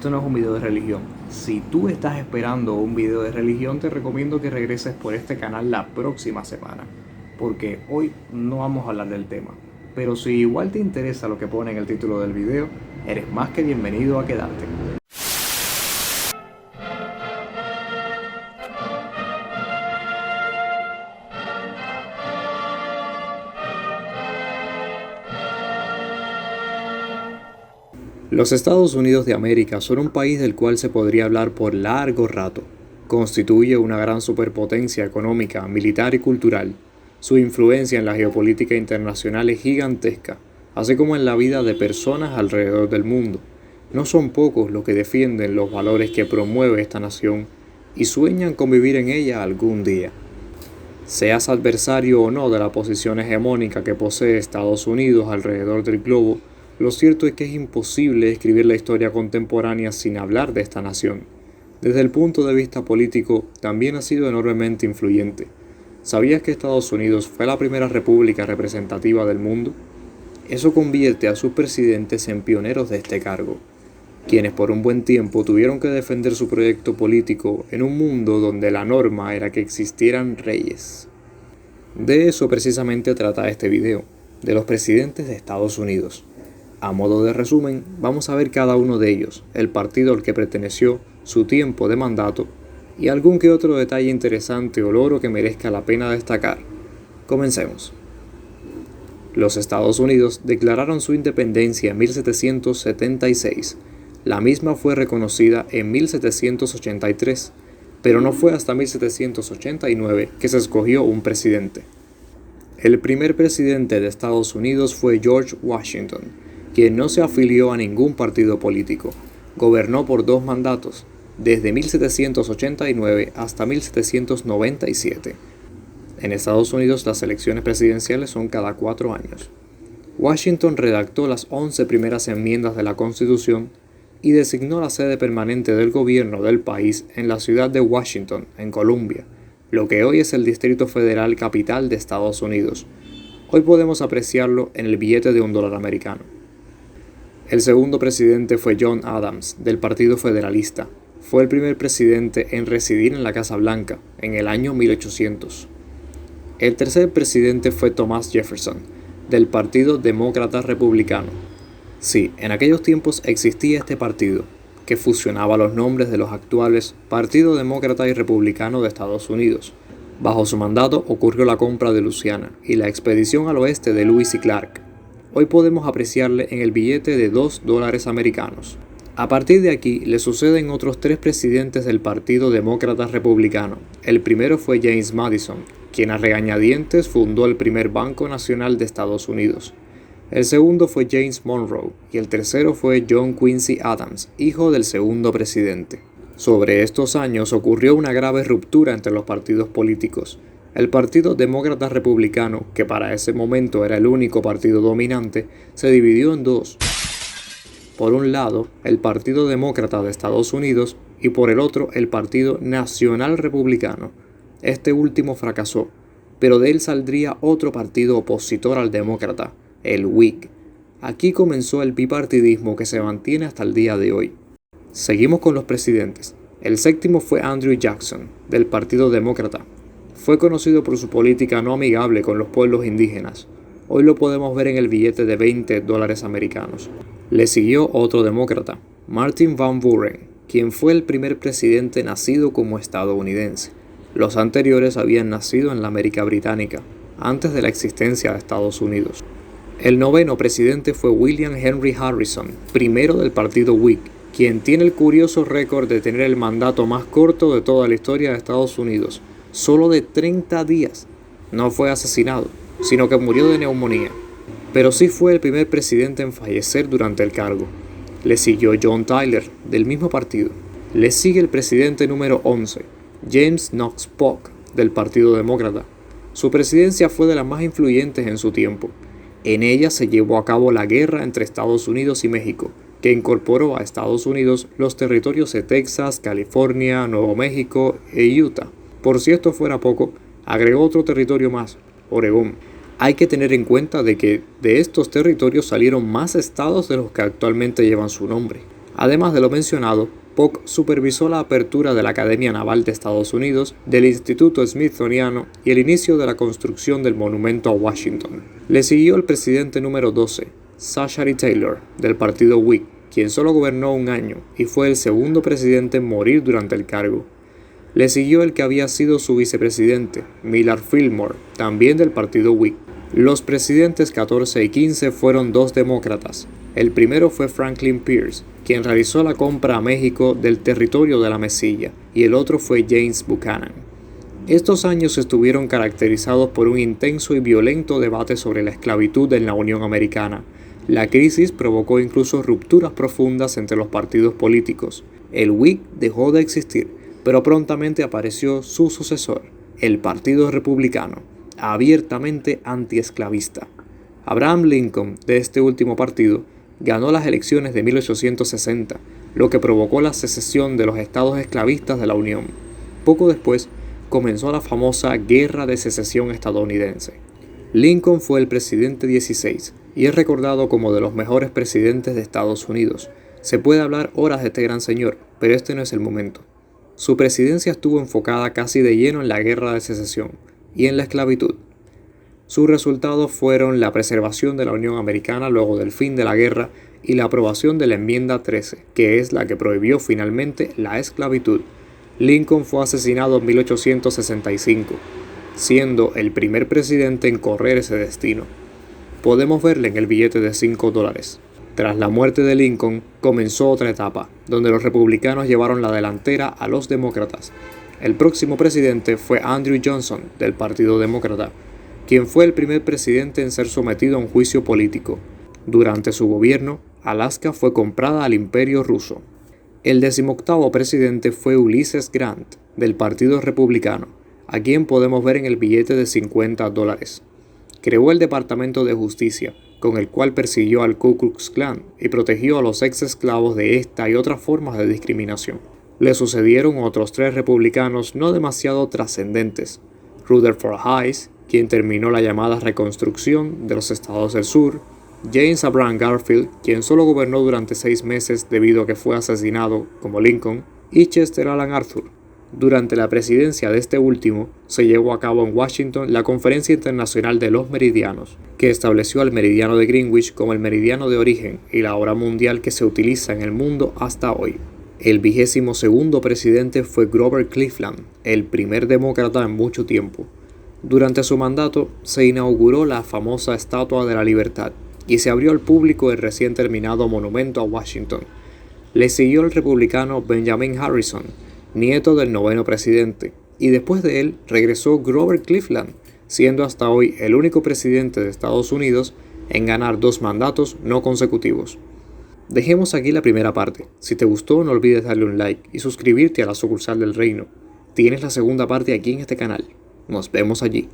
esto no es un video de religión. Si tú estás esperando un video de religión, te recomiendo que regreses por este canal la próxima semana, porque hoy no vamos a hablar del tema. Pero si igual te interesa lo que pone en el título del video, eres más que bienvenido a quedarte. Los Estados Unidos de América son un país del cual se podría hablar por largo rato. Constituye una gran superpotencia económica, militar y cultural. Su influencia en la geopolítica internacional es gigantesca, así como en la vida de personas alrededor del mundo. No son pocos los que defienden los valores que promueve esta nación y sueñan con vivir en ella algún día. Seas adversario o no de la posición hegemónica que posee Estados Unidos alrededor del globo, lo cierto es que es imposible escribir la historia contemporánea sin hablar de esta nación. Desde el punto de vista político, también ha sido enormemente influyente. ¿Sabías que Estados Unidos fue la primera república representativa del mundo? Eso convierte a sus presidentes en pioneros de este cargo, quienes por un buen tiempo tuvieron que defender su proyecto político en un mundo donde la norma era que existieran reyes. De eso precisamente trata este video, de los presidentes de Estados Unidos. A modo de resumen, vamos a ver cada uno de ellos, el partido al que perteneció, su tiempo de mandato y algún que otro detalle interesante o logro que merezca la pena destacar. Comencemos. Los Estados Unidos declararon su independencia en 1776. La misma fue reconocida en 1783, pero no fue hasta 1789 que se escogió un presidente. El primer presidente de Estados Unidos fue George Washington, quien no se afilió a ningún partido político. Gobernó por 2 mandatos, desde 1789 hasta 1797. En Estados Unidos las elecciones presidenciales son cada 4 años. Washington redactó las 11 primeras enmiendas de la Constitución y designó la sede permanente del gobierno del país en la ciudad de Washington, en Columbia, lo que hoy es el Distrito Federal Capital de Estados Unidos. Hoy podemos apreciarlo en el billete de $1 americano. El segundo presidente fue John Adams, del Partido Federalista. Fue el primer presidente en residir en la Casa Blanca, en el año 1800. El tercer presidente fue Thomas Jefferson, del Partido Demócrata Republicano. Sí, en aquellos tiempos existía este partido, que fusionaba los nombres de los actuales Partido Demócrata y Republicano de Estados Unidos. Bajo su mandato ocurrió la compra de Luisiana y la expedición al oeste de Lewis y Clark. Hoy podemos apreciarle en el billete de $2 americanos. A partir de aquí le suceden otros 3 presidentes del Partido Demócrata Republicano. El primero fue James Madison, quien a regañadientes fundó el primer Banco Nacional de Estados Unidos. El segundo fue James Monroe y el tercero fue John Quincy Adams, hijo del segundo presidente. Sobre estos años ocurrió una grave ruptura entre los partidos políticos. El Partido Demócrata Republicano, que para ese momento era el único partido dominante, se dividió en 2. Por un lado, el Partido Demócrata de Estados Unidos y por el otro, el Partido Nacional Republicano. Este último fracasó, pero de él saldría otro partido opositor al demócrata, el Whig. Aquí comenzó el bipartidismo que se mantiene hasta el día de hoy. Seguimos con los presidentes. El séptimo fue Andrew Jackson, del Partido Demócrata. Fue conocido por su política no amigable con los pueblos indígenas. Hoy lo podemos ver en el billete de $20 americanos. Le siguió otro demócrata, Martin Van Buren, quien fue el primer presidente nacido como estadounidense. Los anteriores habían nacido en la América Británica, antes de la existencia de Estados Unidos. El noveno presidente fue William Henry Harrison, primero del partido Whig, quien tiene el curioso récord de tener el mandato más corto de toda la historia de Estados Unidos, solo de 30 días. No fue asesinado, sino que murió de neumonía, pero sí fue el primer presidente en fallecer durante el cargo. Le siguió John Tyler, del mismo partido. Le sigue el presidente número 11, James Knox Polk, del Partido Demócrata. Su presidencia fue de las más influyentes en su tiempo. En ella se llevó a cabo la guerra entre Estados Unidos y México, que incorporó a Estados Unidos los territorios de Texas, California, Nuevo México e Utah. Por si esto fuera poco, agregó otro territorio más, Oregón. Hay que tener en cuenta de que de estos territorios salieron más estados de los que actualmente llevan su nombre. Además de lo mencionado, Polk supervisó la apertura de la Academia Naval de Estados Unidos, del Instituto Smithsoniano y el inicio de la construcción del Monumento a Washington. Le siguió el presidente número 12, Zachary Taylor, del partido Whig, quien solo gobernó un año y fue el segundo presidente en morir durante el cargo. Le siguió el que había sido su vicepresidente, Millard Fillmore, también del partido Whig. Los presidentes 14 y 15 fueron dos demócratas. El primero fue Franklin Pierce, quien realizó la compra a México del territorio de la Mesilla, y el otro fue James Buchanan. Estos años estuvieron caracterizados por un intenso y violento debate sobre la esclavitud en la Unión Americana. La crisis provocó incluso rupturas profundas entre los partidos políticos. El Whig dejó de existir, pero prontamente apareció su sucesor, el Partido Republicano, abiertamente antiesclavista. Abraham Lincoln, de este último partido, ganó las elecciones de 1860, lo que provocó la secesión de los estados esclavistas de la Unión. Poco después, comenzó la famosa Guerra de Secesión estadounidense. Lincoln fue el presidente 16 y es recordado como de los mejores presidentes de Estados Unidos. Se puede hablar horas de este gran señor, pero este no es el momento. Su presidencia estuvo enfocada casi de lleno en la Guerra de Secesión y en la esclavitud. Sus resultados fueron la preservación de la Unión Americana luego del fin de la guerra y la aprobación de la Enmienda 13, que es la que prohibió finalmente la esclavitud. Lincoln fue asesinado en 1865, siendo el primer presidente en correr ese destino. Podemos verle en el billete de $5. Tras la muerte de Lincoln, comenzó otra etapa, donde los republicanos llevaron la delantera a los demócratas. El próximo presidente fue Andrew Johnson, del Partido Demócrata, quien fue el primer presidente en ser sometido a un juicio político. Durante su gobierno, Alaska fue comprada al Imperio Ruso. El 18º presidente fue Ulysses Grant, del Partido Republicano, a quien podemos ver en el billete de $50. Creó el Departamento de Justicia, con el cual persiguió al Ku Klux Klan y protegió a los ex esclavos de esta y otras formas de discriminación. Le sucedieron otros 3 republicanos no demasiado trascendentes: Rutherford Hayes, quien terminó la llamada reconstrucción de los estados del sur; James Abraham Garfield, quien solo gobernó durante 6 meses debido a que fue asesinado como Lincoln; y Chester Alan Arthur. Durante la presidencia de este último, se llevó a cabo en Washington la Conferencia Internacional de los Meridianos, que estableció el meridiano de Greenwich como el meridiano de origen y la hora mundial que se utiliza en el mundo hasta hoy. El 22º presidente fue Grover Cleveland, el primer demócrata en mucho tiempo. Durante su mandato, se inauguró la famosa Estatua de la Libertad y se abrió al público el recién terminado Monumento a Washington. Le siguió el republicano Benjamin Harrison, nieto del 9º presidente, y después de él regresó Grover Cleveland, siendo hasta hoy el único presidente de Estados Unidos en ganar 2 mandatos no consecutivos. Dejemos aquí la primera parte. Si te gustó, no olvides darle un like y suscribirte a la sucursal del reino. Tienes la segunda parte aquí en este canal. Nos vemos allí.